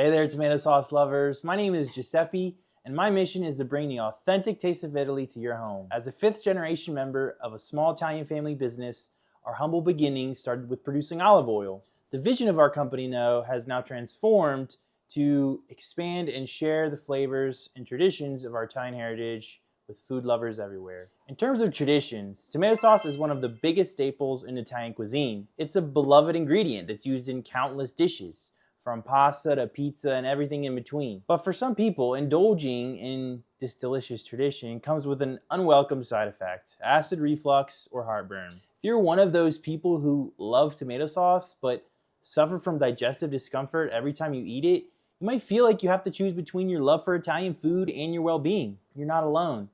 Hey there, tomato sauce lovers. My name is Giuseppe, and my mission is to bring the authentic taste of Italy to your home. As a fifth-generation member of a small Italian family business, our humble beginnings started with producing olive oil. The vision of our company, though, has now transformed to expand and share the flavors and traditions of our Italian heritage with food lovers everywhere. In terms of traditions, tomato sauce is one of the biggest staples in Italian cuisine. It's a beloved ingredient that's used in countless dishes, from pasta to pizza and everything in between. But for some people, indulging in this delicious tradition comes with an unwelcome side effect: acid reflux or heartburn. If you're one of those people who love tomato sauce but suffer from digestive discomfort every time you eat it, you might feel like you have to choose between your love for Italian food and your well-being. You're not alone.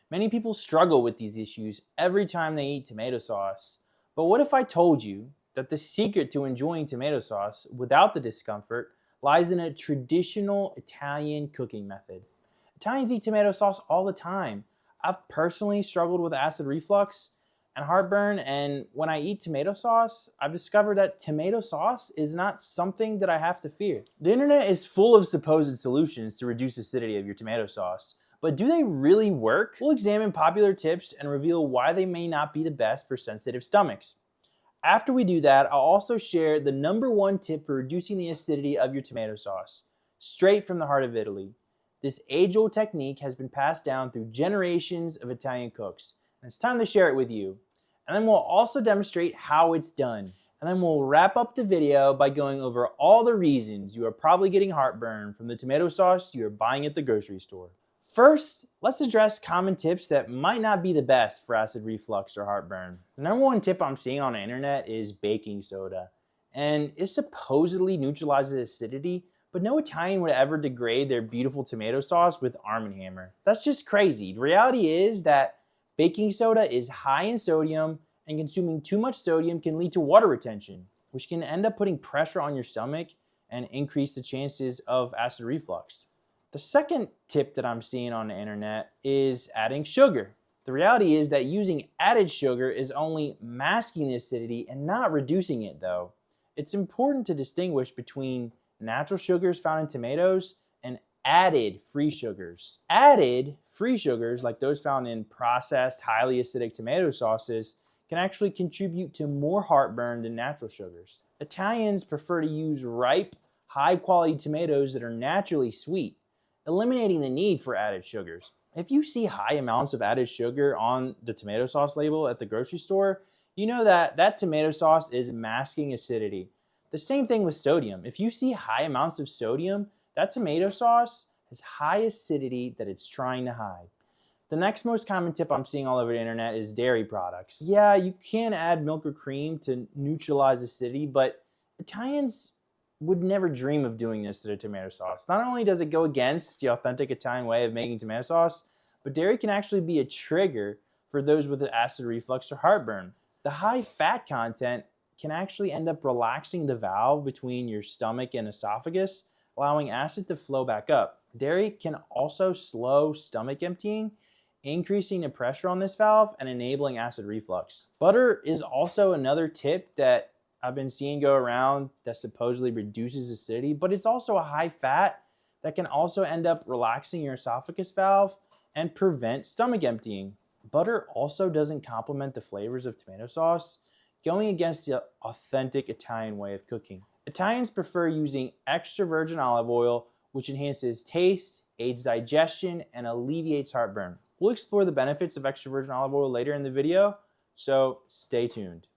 Many people struggle with these issues every time they eat tomato sauce. But what if I told you that the secret to enjoying tomato sauce without the discomfort lies in a traditional Italian cooking method? Italians eat tomato sauce all the time. I've personally struggled with acid reflux and heartburn, and when I eat tomato sauce, I've discovered that tomato sauce is not something that I have to fear. The internet is full of supposed solutions to reduce acidity of your tomato sauce, but do they really work? We'll examine popular tips and reveal why they may not be the best for sensitive stomachs. After we do that, I'll also share the #1 tip for reducing the acidity of your tomato sauce, straight from the heart of Italy. This age-old technique has been passed down through generations of Italian cooks, and it's time to share it with you. And then we'll also demonstrate how it's done. And then we'll wrap up the video by going over all the reasons you are probably getting heartburn from the tomato sauce you are buying at the grocery store. First, let's address common tips that might not be the best for acid reflux or heartburn. The #1 tip I'm seeing on the internet is baking soda. And it supposedly neutralizes acidity, but no Italian would ever degrade their beautiful tomato sauce with Arm & Hammer. That's just crazy. The reality is that baking soda is high in sodium, and consuming too much sodium can lead to water retention, which can end up putting pressure on your stomach and increase the chances of acid reflux. The second tip that I'm seeing on the internet is adding sugar. The reality is that using added sugar is only masking the acidity and not reducing it, though. It's important to distinguish between natural sugars found in tomatoes and added free sugars. Added free sugars, like those found in processed, highly acidic tomato sauces, can actually contribute to more heartburn than natural sugars. Italians prefer to use ripe, high-quality tomatoes that are naturally sweet, eliminating the need for added sugars. If you see high amounts of added sugar on the tomato sauce label at the grocery store, you know that that tomato sauce is masking acidity. The same thing with sodium. If you see high amounts of sodium, that tomato sauce has high acidity that it's trying to hide. The next most common tip I'm seeing all over the internet is dairy products. Yeah, you can add milk or cream to neutralize acidity, but Italians would never dream of doing this to the tomato sauce. Not only does it go against the authentic Italian way of making tomato sauce, but dairy can actually be a trigger for those with acid reflux or heartburn. The high fat content can actually end up relaxing the valve between your stomach and esophagus, allowing acid to flow back up. Dairy can also slow stomach emptying, increasing the pressure on this valve and enabling acid reflux. Butter is also another tip that I've been seeing go around that supposedly reduces acidity, but it's also a high fat that can also end up relaxing your esophagus valve and prevent stomach emptying. Butter also doesn't complement the flavors of tomato sauce, going against the authentic Italian way of cooking. Italians prefer using extra virgin olive oil, which enhances taste, aids digestion, and alleviates heartburn. We'll explore the benefits of extra virgin olive oil later in the video, so stay tuned.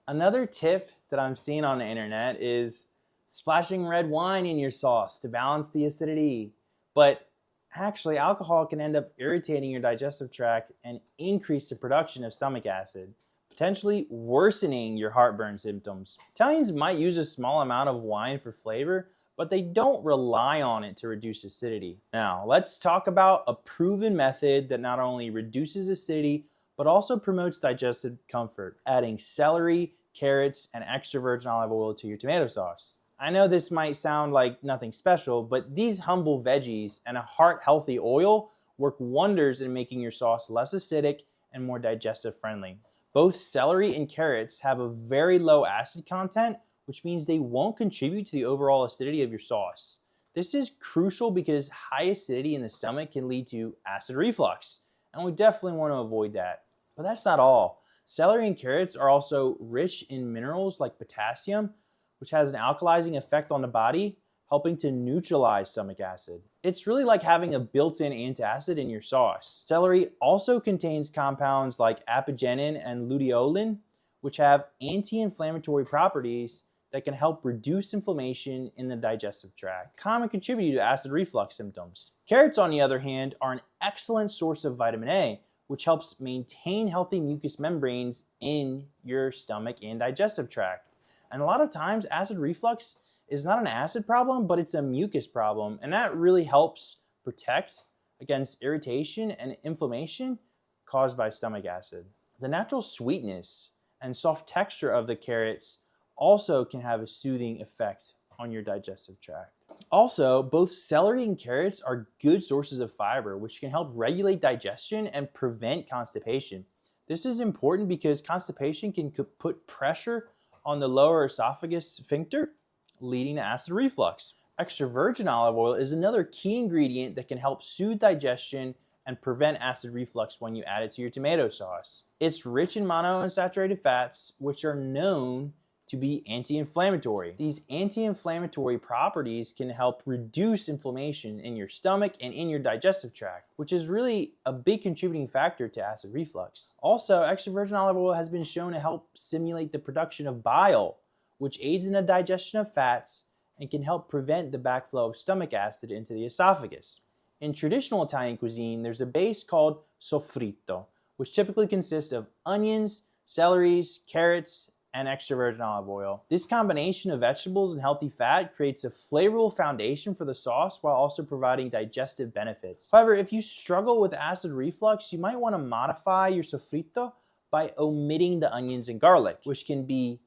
Another tip that I'm seeing on the internet is splashing red wine in your sauce to balance the acidity. But actually, alcohol can end up irritating your digestive tract and increase the production of stomach acid, potentially worsening your heartburn symptoms. Italians might use a small amount of wine for flavor, but they don't rely on it to reduce acidity. Now, let's talk about a proven method that not only reduces acidity, but also promotes digestive comfort: adding celery, carrots, and extra virgin olive oil to your tomato sauce. I know this might sound like nothing special, but these humble veggies and a heart-healthy oil work wonders in making your sauce less acidic and more digestive friendly. Both celery and carrots have a very low acid content, which means they won't contribute to the overall acidity of your sauce. This is crucial because high acidity in the stomach can lead to acid reflux, and we definitely want to avoid that. But that's not all. Celery and carrots are also rich in minerals like potassium, which has an alkalizing effect on the body, helping to neutralize stomach acid. It's really like having a built-in antacid in your sauce. Celery also contains compounds like apigenin and luteolin, which have anti-inflammatory properties that can help reduce inflammation in the digestive tract, common contributor to acid reflux symptoms. Carrots, on the other hand, are an excellent source of vitamin A, which helps maintain healthy mucous membranes in your stomach and digestive tract. And a lot of times, acid reflux is not an acid problem, but it's a mucus problem, and that really helps protect against irritation and inflammation caused by stomach acid. The natural sweetness and soft texture of the carrots also can have a soothing effect on your digestive tract. Also, both celery and carrots are good sources of fiber, which can help regulate digestion and prevent constipation. This is important because constipation can put pressure on the lower esophagus sphincter, leading to acid reflux. Extra virgin olive oil is another key ingredient that can help soothe digestion and prevent acid reflux when you add it to your tomato sauce. It's rich in monounsaturated fats, which are known to be anti-inflammatory. These anti-inflammatory properties can help reduce inflammation in your stomach and in your digestive tract, which is really a big contributing factor to acid reflux. Also, extra virgin olive oil has been shown to help stimulate the production of bile, which aids in the digestion of fats and can help prevent the backflow of stomach acid into the esophagus. In traditional Italian cuisine, there's a base called Soffritto, which typically consists of onions, celeries, carrots, and extra virgin olive oil. This combination of vegetables and healthy fat creates a flavorful foundation for the sauce while also providing digestive benefits. However, if you struggle with acid reflux, you might want to modify your Soffritto by omitting the onions and garlic, which can be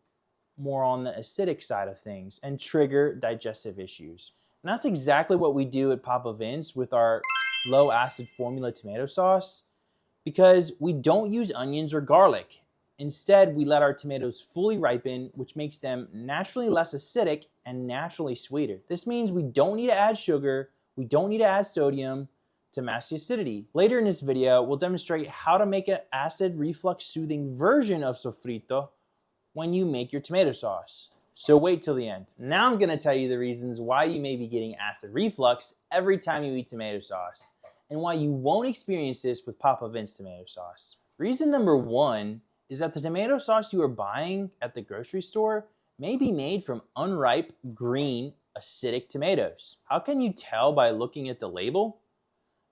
more on the acidic side of things and trigger digestive issues. And that's exactly what we do at Papa Vince with our low acid formula tomato sauce, because we don't use onions or garlic. Instead, we let our tomatoes fully ripen, which makes them naturally less acidic and naturally sweeter. This means we don't need to add sugar, we don't need to add sodium to mask the acidity. Later in this video, we'll demonstrate how to make an acid reflux soothing version of Soffritto when you make your tomato sauce. So wait till the end. Now I'm gonna tell you the reasons why you may be getting acid reflux every time you eat tomato sauce, and why you won't experience this with Papa Vince tomato sauce. Reason number one is that the tomato sauce you are buying at the grocery store may be made from unripe, green, acidic tomatoes. How can you tell by looking at the label?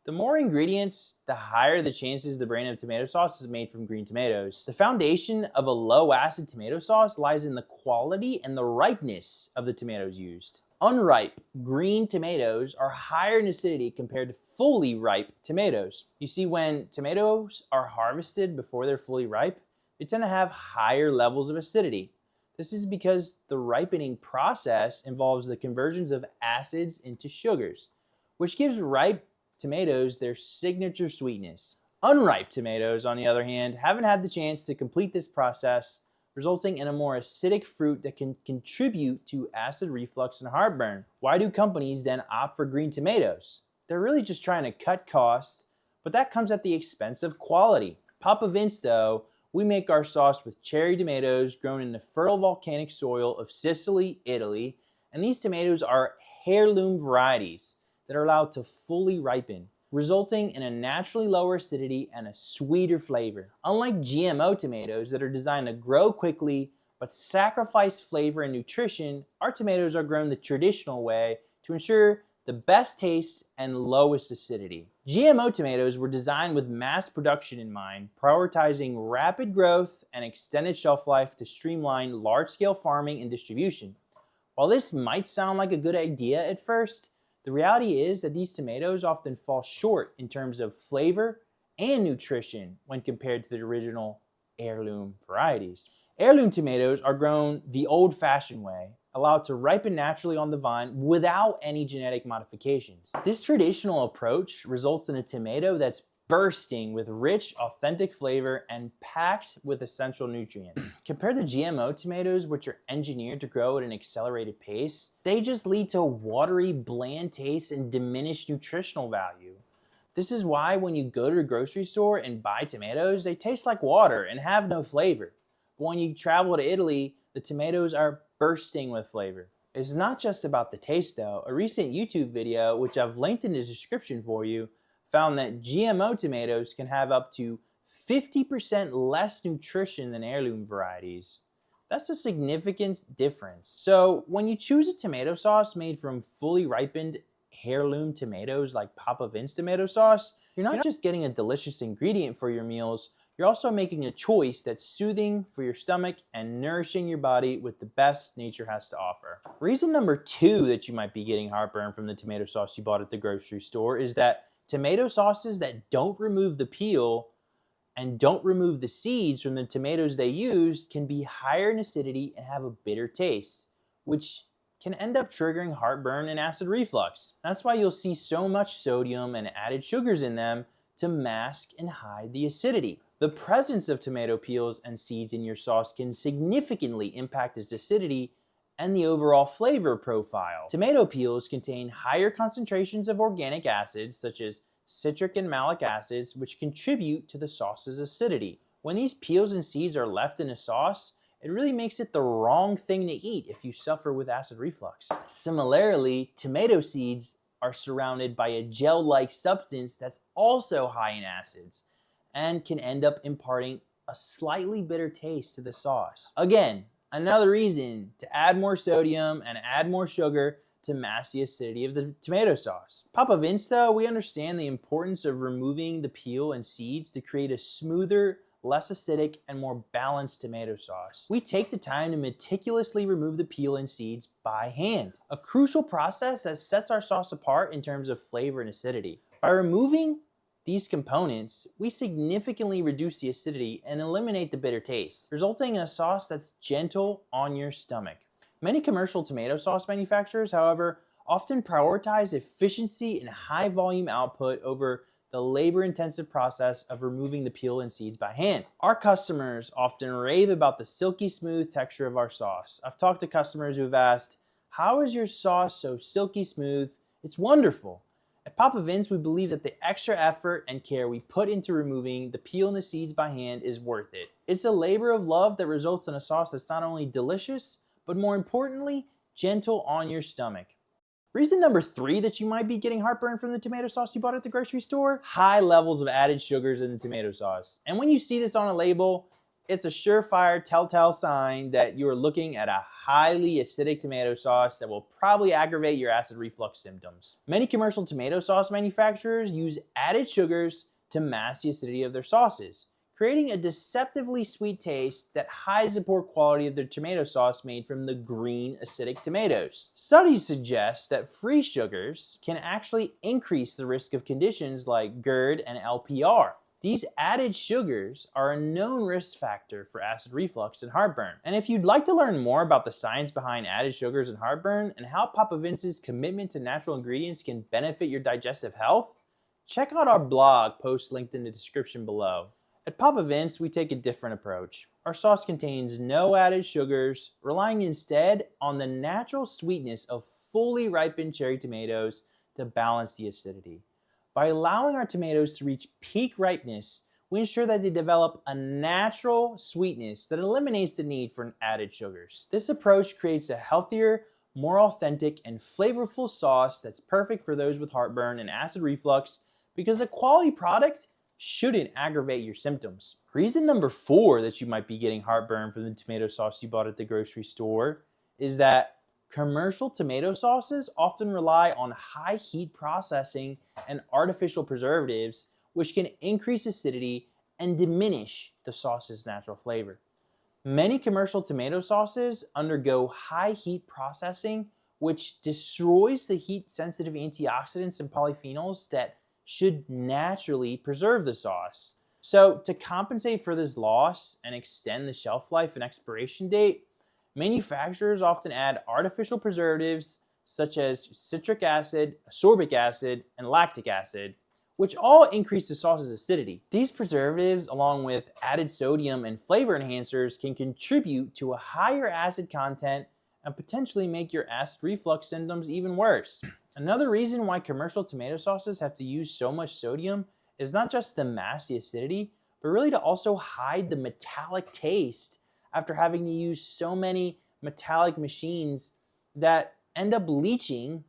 The more ingredients, the higher the chances the brand of tomato sauce is made from green tomatoes. The foundation of a low-acid tomato sauce lies in the quality and the ripeness of the tomatoes used. Unripe green tomatoes are higher in acidity compared to fully ripe tomatoes. You see, when tomatoes are harvested before they're fully ripe, they tend to have higher levels of acidity. This is because the ripening process involves the conversions of acids into sugars, which gives ripe tomatoes their signature sweetness. Unripe tomatoes, on the other hand, haven't had the chance to complete this process, resulting in a more acidic fruit that can contribute to acid reflux and heartburn. Why do companies then opt for green tomatoes? They're really just trying to cut costs, but that comes at the expense of quality. Papa Vince, though, we make our sauce with cherry tomatoes grown in the fertile volcanic soil of Sicily, Italy, and these tomatoes are heirloom varieties that are allowed to fully ripen, resulting in a naturally lower acidity and a sweeter flavor. Unlike GMO tomatoes that are designed to grow quickly but sacrifice flavor and nutrition, our tomatoes are grown the traditional way to ensure the best taste and lowest acidity. GMO tomatoes were designed with mass production in mind, prioritizing rapid growth and extended shelf life to streamline large-scale farming and distribution. While this might sound like a good idea at first, the reality is that these tomatoes often fall short in terms of flavor and nutrition when compared to the original heirloom varieties. Heirloom tomatoes are grown the old-fashioned way, allowed to ripen naturally on the vine without any genetic modifications. This traditional approach results in a tomato that's bursting with rich, authentic flavor and packed with essential nutrients. Compared to GMO tomatoes, which are engineered to grow at an accelerated pace, they just lead to watery, bland taste and diminished nutritional value. This is why when you go to the grocery store and buy tomatoes, they taste like water and have no flavor. But when you travel to Italy, the tomatoes are bursting with flavor. It's not just about the taste though. A recent YouTube video, which I've linked in the description for you, found that GMO tomatoes can have up to 50% less nutrition than heirloom varieties. That's a significant difference. So when you choose a tomato sauce made from fully ripened heirloom tomatoes like Papa Vince tomato sauce, you're not just getting a delicious ingredient for your meals, you're also making a choice that's soothing for your stomach and nourishing your body with the best nature has to offer. Reason number 2 that you might be getting heartburn from the tomato sauce you bought at the grocery store is that tomato sauces that don't remove the peel and don't remove the seeds from the tomatoes they use can be higher in acidity and have a bitter taste, which can end up triggering heartburn and acid reflux. That's why you'll see so much sodium and added sugars in them to mask and hide the acidity. The presence of tomato peels and seeds in your sauce can significantly impact its acidity and the overall flavor profile. Tomato peels contain higher concentrations of organic acids such as citric and malic acids, which contribute to the sauce's acidity. When these peels and seeds are left in a sauce, it really makes it the wrong thing to eat if you suffer with acid reflux. Similarly, tomato seeds are surrounded by a gel-like substance that's also high in acids and can end up imparting a slightly bitter taste to the sauce. Again, another reason to add more sodium and add more sugar to mask the acidity of the tomato sauce. Papa Vince though, we understand the importance of removing the peel and seeds to create a smoother, less acidic, and more balanced tomato sauce. We take the time to meticulously remove the peel and seeds by hand, a crucial process that sets our sauce apart in terms of flavor and acidity. By removing these components, we significantly reduce the acidity and eliminate the bitter taste, resulting in a sauce that's gentle on your stomach. Many commercial tomato sauce manufacturers, however, often prioritize efficiency and high volume output over the labor-intensive process of removing the peel and seeds by hand. Our customers often rave about the silky smooth texture of our sauce. I've talked to customers who've asked, "How is your sauce so silky smooth? It's wonderful." At Papa Vince, we believe that the extra effort and care we put into removing the peel and the seeds by hand is worth it. It's a labor of love that results in a sauce that's not only delicious, but more importantly, gentle on your stomach. Reason number 3 that you might be getting heartburn from the tomato sauce you bought at the grocery store: high levels of added sugars in the tomato sauce. And when you see this on a label, it's a surefire telltale sign that you are looking at a highly acidic tomato sauce that will probably aggravate your acid reflux symptoms. Many commercial tomato sauce manufacturers use added sugars to mask the acidity of their sauces, creating a deceptively sweet taste that hides the poor quality of their tomato sauce made from the green acidic tomatoes. Studies suggest that free sugars can actually increase the risk of conditions like GERD and LPR. These added sugars are a known risk factor for acid reflux and heartburn. And if you'd like to learn more about the science behind added sugars and heartburn and how Papa Vince's commitment to natural ingredients can benefit your digestive health, check out our blog post linked in the description below. At Papa Vince, we take a different approach. Our sauce contains no added sugars, relying instead on the natural sweetness of fully ripened cherry tomatoes to balance the acidity. By allowing our tomatoes to reach peak ripeness, we ensure that they develop a natural sweetness that eliminates the need for added sugars. This approach creates a healthier, more authentic, and flavorful sauce that's perfect for those with heartburn and acid reflux because a quality product shouldn't aggravate your symptoms. Reason number 4 that you might be getting heartburn from the tomato sauce you bought at the grocery store is that commercial tomato sauces often rely on high heat processing and artificial preservatives, which can increase acidity and diminish the sauce's natural flavor. Many commercial tomato sauces undergo high heat processing, which destroys the heat-sensitive antioxidants and polyphenols that should naturally preserve the sauce. So to compensate for this loss and extend the shelf life and expiration date, manufacturers often add artificial preservatives such as citric acid, ascorbic acid, and lactic acid, which all increase the sauce's acidity. These preservatives, along with added sodium and flavor enhancers, can contribute to a higher acid content and potentially make your acid reflux symptoms even worse. Another reason why commercial tomato sauces have to use so much sodium is not just to mask the acidity, but really to also hide the metallic taste after having to use so many metallic machines that end up leaching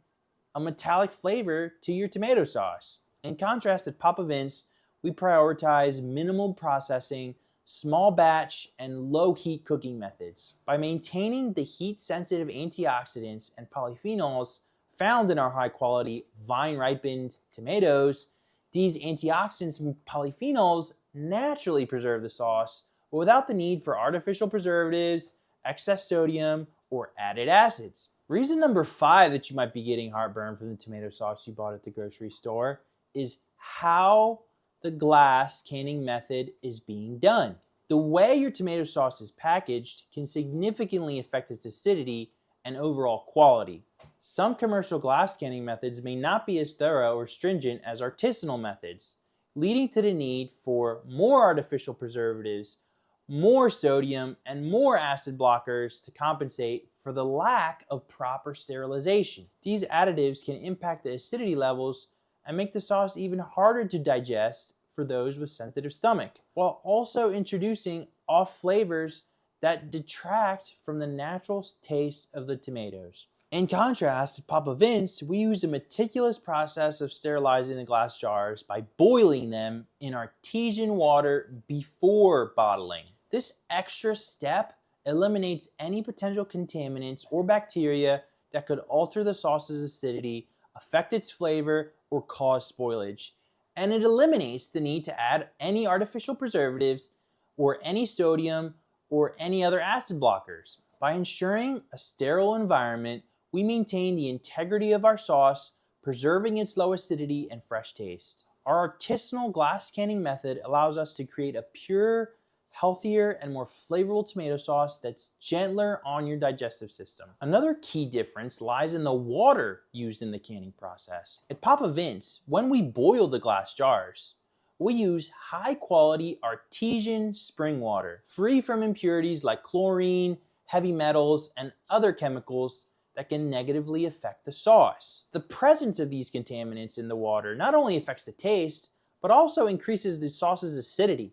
a metallic flavor to your tomato sauce. In contrast, at Papa Vince, we prioritize minimal processing, small batch, and low heat cooking methods. By maintaining the heat-sensitive antioxidants and polyphenols found in our high-quality vine-ripened tomatoes, these antioxidants and polyphenols naturally preserve the sauce without the need for artificial preservatives, excess sodium, or added acids. Reason number 5 that you might be getting heartburn from the tomato sauce you bought at the grocery store is how the glass canning method is being done. The way your tomato sauce is packaged can significantly affect its acidity and overall quality. Some commercial glass canning methods may not be as thorough or stringent as artisanal methods, leading to the need for more artificial preservatives, more sodium, and more acid blockers to compensate for the lack of proper sterilization. These additives can impact the acidity levels and make the sauce even harder to digest for those with sensitive stomach, while also introducing off flavors that detract from the natural taste of the tomatoes. In contrast, at Papa Vince, we use a meticulous process of sterilizing the glass jars by boiling them in artesian water before bottling. This extra step eliminates any potential contaminants or bacteria that could alter the sauce's acidity, affect its flavor, or cause spoilage. And it eliminates the need to add any artificial preservatives or any sodium or any other acid blockers. By ensuring a sterile environment, we maintain the integrity of our sauce, preserving its low acidity and fresh taste. Our artisanal glass canning method allows us to create a pure, healthier, and more flavorful tomato sauce that's gentler on your digestive system. Another key difference lies in the water used in the canning process. At Papa Vince, when we boil the glass jars, we use high-quality artesian spring water, free from impurities like chlorine, heavy metals, and other chemicals that can negatively affect the sauce. The presence of these contaminants in the water not only affects the taste, but also increases the sauce's acidity,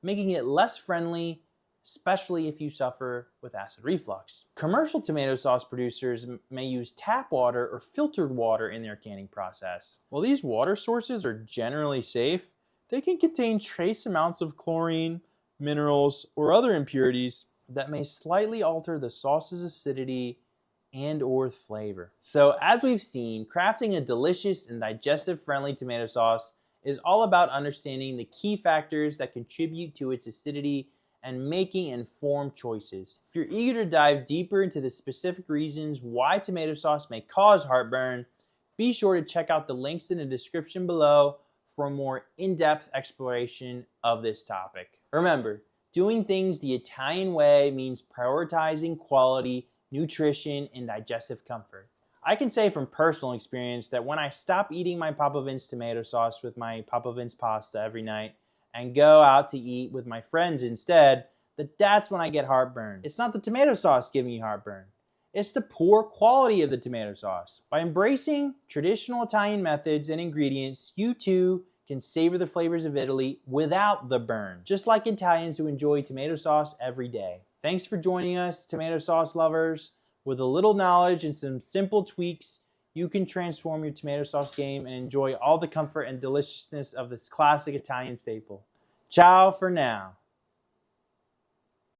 making it less friendly, especially if you suffer with acid reflux. Commercial tomato sauce producers may use tap water or filtered water in their canning process. While these water sources are generally safe, they can contain trace amounts of chlorine, minerals, or other impurities that may slightly alter the sauce's acidity and/or flavor. So as we've seen, crafting a delicious and digestive-friendly tomato sauce is all about understanding the key factors that contribute to its acidity and making informed choices. If you're eager to dive deeper into the specific reasons why tomato sauce may cause heartburn, be sure to check out the links in the description below for a more in-depth exploration of this topic. Remember, doing things the Italian way means prioritizing quality, nutrition, and digestive comfort. I can say from personal experience that when I stop eating my Papa Vince tomato sauce with my Papa Vince pasta every night and go out to eat with my friends instead, that's when I get heartburn. It's not the tomato sauce giving me heartburn. It's the poor quality of the tomato sauce. By embracing traditional Italian methods and ingredients, you too can savor the flavors of Italy without the burn, just like Italians who enjoy tomato sauce every day. Thanks for joining us, tomato sauce lovers. With a little knowledge and some simple tweaks, you can transform your tomato sauce game and enjoy all the comfort and deliciousness of this classic Italian staple. Ciao for now.